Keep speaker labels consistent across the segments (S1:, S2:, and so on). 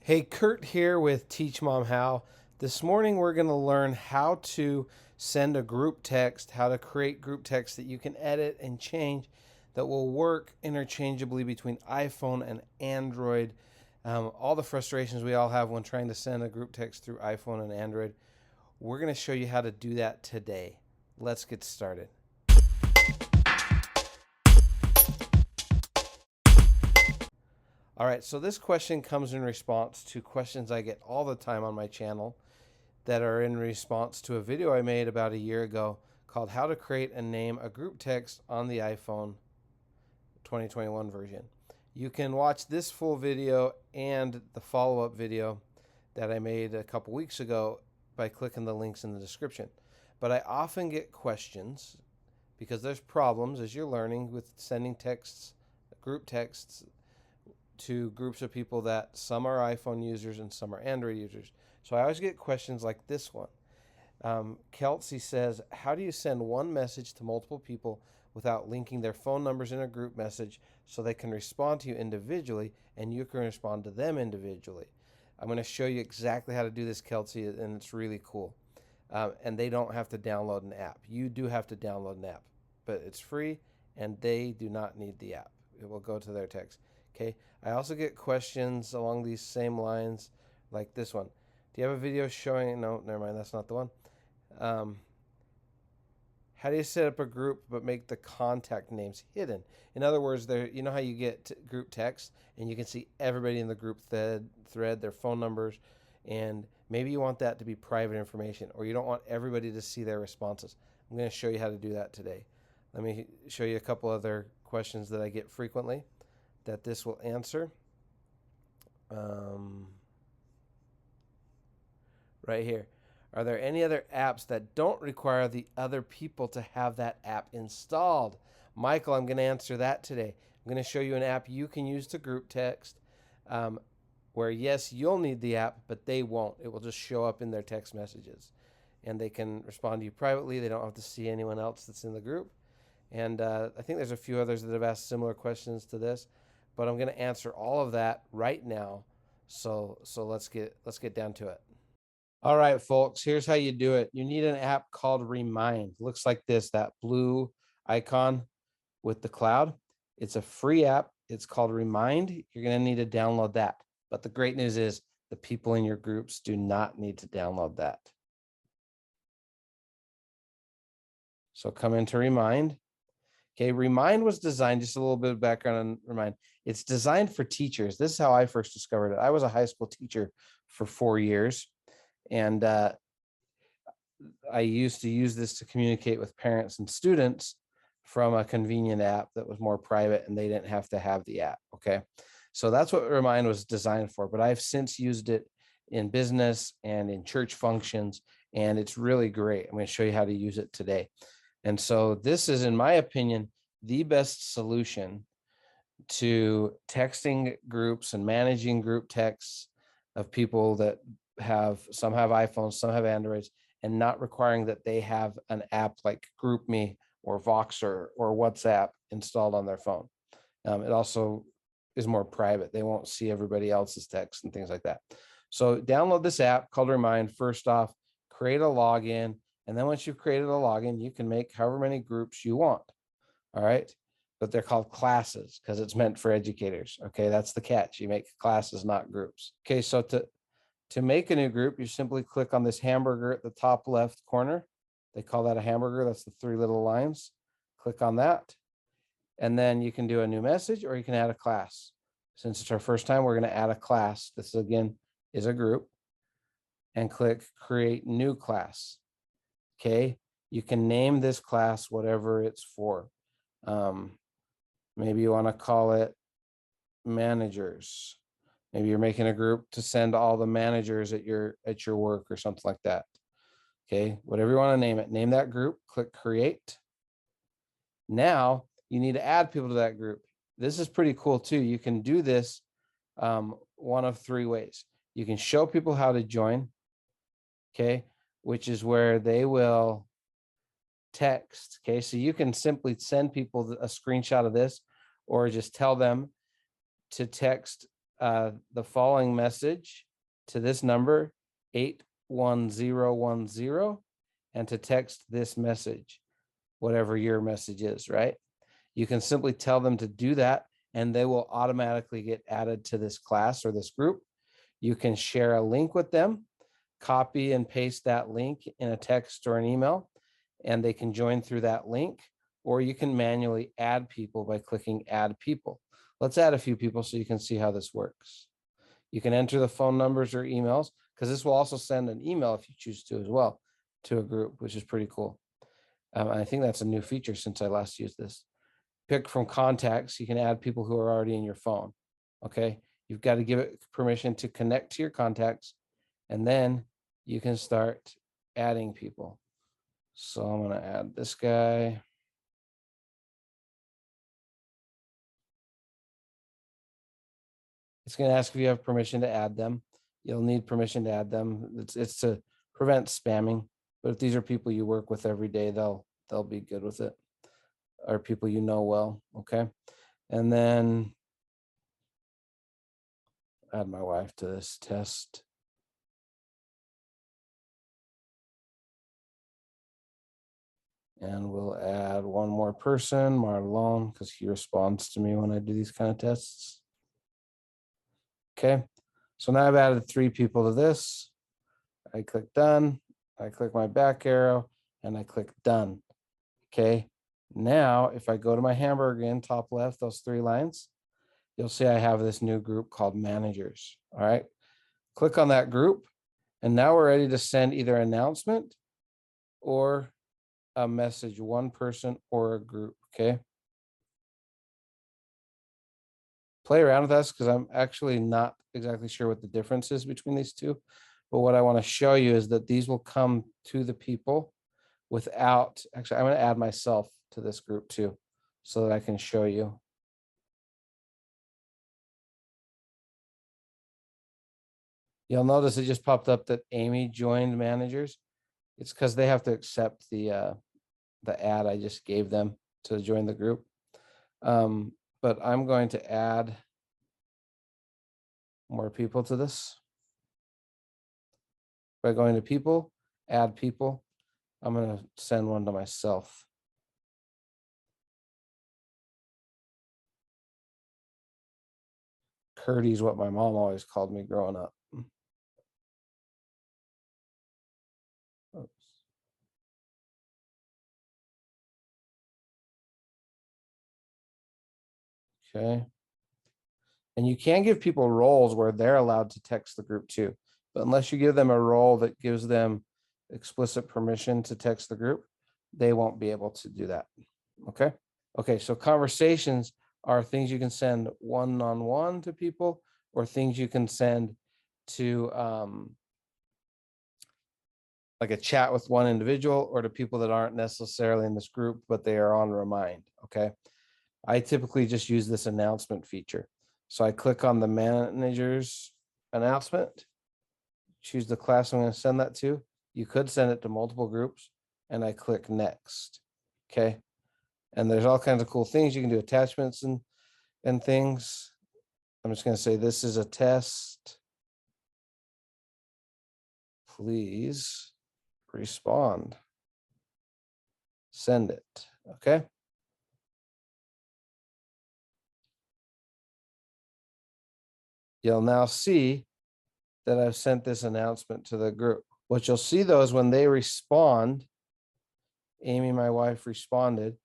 S1: Hey, Kurt here with Teach Mom How. This morning we're going to learn how to send a group text, how to create group text that you can edit and change that will work interchangeably between iPhone and Android. All the frustrations we all have when trying to send a group text through iPhone and Android. We're going to show you how to do that today. Let's get started. All right, so this question comes in response to questions I get all the time on my channel that are in response to a video I made about a year ago called How to Create and Name a Group Text on the iPhone 2021 version. You can watch this full video and the follow-up video that I made a couple weeks ago by clicking the links in the description. But I often get questions because there's problems as you're learning with sending texts, group texts, to groups of people that some are iPhone users and some are Android users. So I always get questions like this one. Kelsey says, how do you send one message to multiple people without linking their phone numbers in a group message so they can respond to you individually and you can respond to them individually? I'm going to show you exactly how to do this, Kelsey, and it's really cool. And they don't have to download an app. You do have to download an app, but it's free and they do not need the app. It will go to their text. Okay. I also get questions along these same lines, like this one. Do you have a video showing? No, never mind. That's not the one. How do you set up a group but make the contact names hidden? In other words, you know how you get group text and you can see everybody in the group thread, their phone numbers, and maybe you want that to be private information, or you don't want everybody to see their responses. I'm going to show you how to do that today. Let me show you a couple other questions that I get frequently that this will answer. Right here. Are there any other apps that don't require the other people to have that app installed? Michael, I'm going to answer that today. I'm going to show you an app you can use to group text where, yes, you'll need the app, but they won't. It will just show up in their text messages. And they can respond to you privately. They don't have to see anyone else that's in the group. And I think there's a few others that have asked similar questions to this, but I'm going to answer all of that right now. So let's get down to it. All right, folks, here's how you do it. You need an app called Remind. Looks like this, that blue icon with the cloud. It's a free app. It's called Remind. You're going to need to download that. But the great news is the people in your groups do not need to download that. So come into Remind. Okay, Remind was designed, just a little bit of background on Remind. It's designed for teachers. This is how I first discovered it. I was a high school teacher for 4 years, and I used to use this to communicate with parents and students from a convenient app that was more private, and they didn't have to have the app, okay? So that's what Remind was designed for, but I've since used it in business and in church functions, and it's really great. I'm going to show you how to use it today. And so this is, in my opinion, the best solution to texting groups and managing group texts of people that some have iPhones, some have Androids, and not requiring that they have an app like GroupMe or Voxer or WhatsApp installed on their phone. It also is more private. They won't see everybody else's text and things like that. So download this app called Remind. First off, create a login. And then once you've created a login, you can make however many groups you want. All right. But they're called classes because it's meant for educators. Okay. That's the catch. You make classes, not groups. Okay. So to make a new group, you simply click on this hamburger at the top left corner. They call that a hamburger. That's the 3 little lines. Click on that. And then you can do a new message or you can add a class. Since it's our first time, we're going to add a class. This again is a group. And click create new class. Okay, you can name this class whatever it's for. Maybe you want to call it managers. Maybe you're making a group to send all the managers at your work or something like that. Okay, whatever you want to name it, name that group, click create. Now you need to add people to that group. This is pretty cool too. You can do this one of 3 ways. You can show people how to join. Okay, which is where they will text. Okay, so you can simply send people a screenshot of this or just tell them to text the following message to this number 81010 and to text this message, whatever your message is, right? You can simply tell them to do that and they will automatically get added to this class or this group. You can share a link with them, copy and paste that link in a text or an email, and they can join through that link, or you can manually add people by clicking add people. Let's add a few people so you can see how this works. You can enter the phone numbers or emails, because this will also send an email if you choose to as well to a group, which is pretty cool. I think that's a new feature since I last used this. Pick from contacts. You can add people who are already in your phone. Okay. You've got to give it permission to connect to your contacts, and then you can start adding people. So I'm going to add this guy. It's going to ask if you have permission to add them. You'll need permission to add them. It's to prevent spamming. But if these are people you work with every day, they'll be good with it. Or people you know well. Okay. And then add my wife to this test. And we'll add one more person, Marlon, because he responds to me when I do these kind of tests. Okay, so now I've added 3 people to this. I click done, I click my back arrow, and I click done. Okay, now if I go to my hamburger again, top left, those 3 lines, you'll see I have this new group called managers. All right, click on that group, and now we're ready to send either an announcement or a message, one person or a group. Okay, play around with this because I'm actually not exactly sure what the difference is between these two. But what I want to show you is that these will come to the people without, actually, I'm going to add myself to this group too, so that I can show you. You'll notice it just popped up that Amy joined managers. It's because they have to accept the ad I just gave them to join the group. But I'm going to add more people to this by going to people, add people. I'm going to send one to myself. Curdy's what my mom always called me growing up. Oops. Okay. And you can give people roles where they're allowed to text the group too. But unless you give them a role that gives them explicit permission to text the group, they won't be able to do that. Okay. Okay. So conversations are things you can send one-on-one to people, or things you can send to like a chat with one individual, or to people that aren't necessarily in this group, but they are on Remind. Okay. I typically just use this announcement feature. So I click on the manager's announcement, choose the class I'm going to send that to. You could send it to multiple groups, and I click next. Okay. And there's all kinds of cool things. You can do attachments and things. I'm just going to say, this is a test. Please respond. Send it. Okay. You'll now see that I've sent this announcement to the group. What you'll see though is when they respond, Amy, my wife, responded,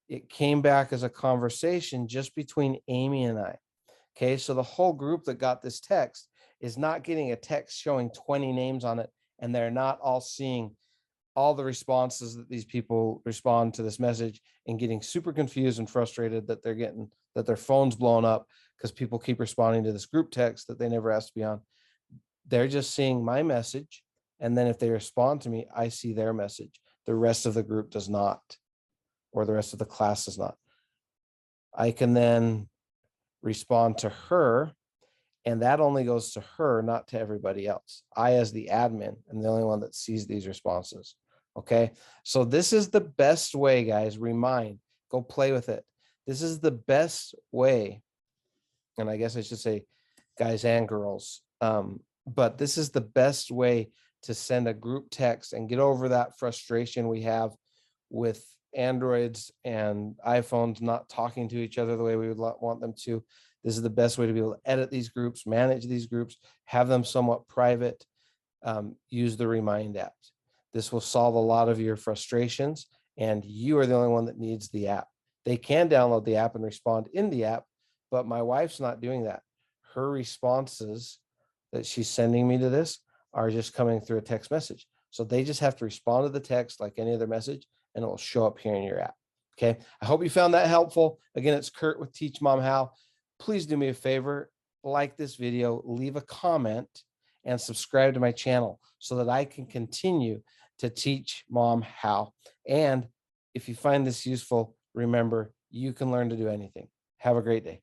S1: it came back as a conversation just between Amy and I. Okay, so the whole group that got this text is not getting a text showing 20 names on it, and they're not all seeing all the responses that these people respond to this message and getting super confused and frustrated that they're getting, that their phone's blown up because people keep responding to this group text that they never asked to be on. They're just seeing my message, and then if they respond to me, I see their message. The rest of the group does not, or the rest of the class does not. I can then respond to her, and that only goes to her, not to everybody else. I, as the admin, am the only one that sees these responses. Okay, so this is the best way, guys. Remind, go play with it. This is the best way, and I guess I should say, guys and girls. But this is the best way to send a group text and get over that frustration we have with Androids and iPhones not talking to each other the way we would want them to. This is the best way to be able to edit these groups, manage these groups, have them somewhat private. Use the Remind app. This will solve a lot of your frustrations, and you are the only one that needs the app. They can download the app and respond in the app, but my wife's not doing that. Her responses that she's sending me to this are just coming through a text message. So they just have to respond to the text like any other message, and it will show up here in your app. Okay. I hope you found that helpful. Again, it's Kurt with Teach Mom How. Please do me a favor, like this video, leave a comment, and subscribe to my channel so that I can continue to teach mom how. And if you find this useful, remember, you can learn to do anything. Have a great day.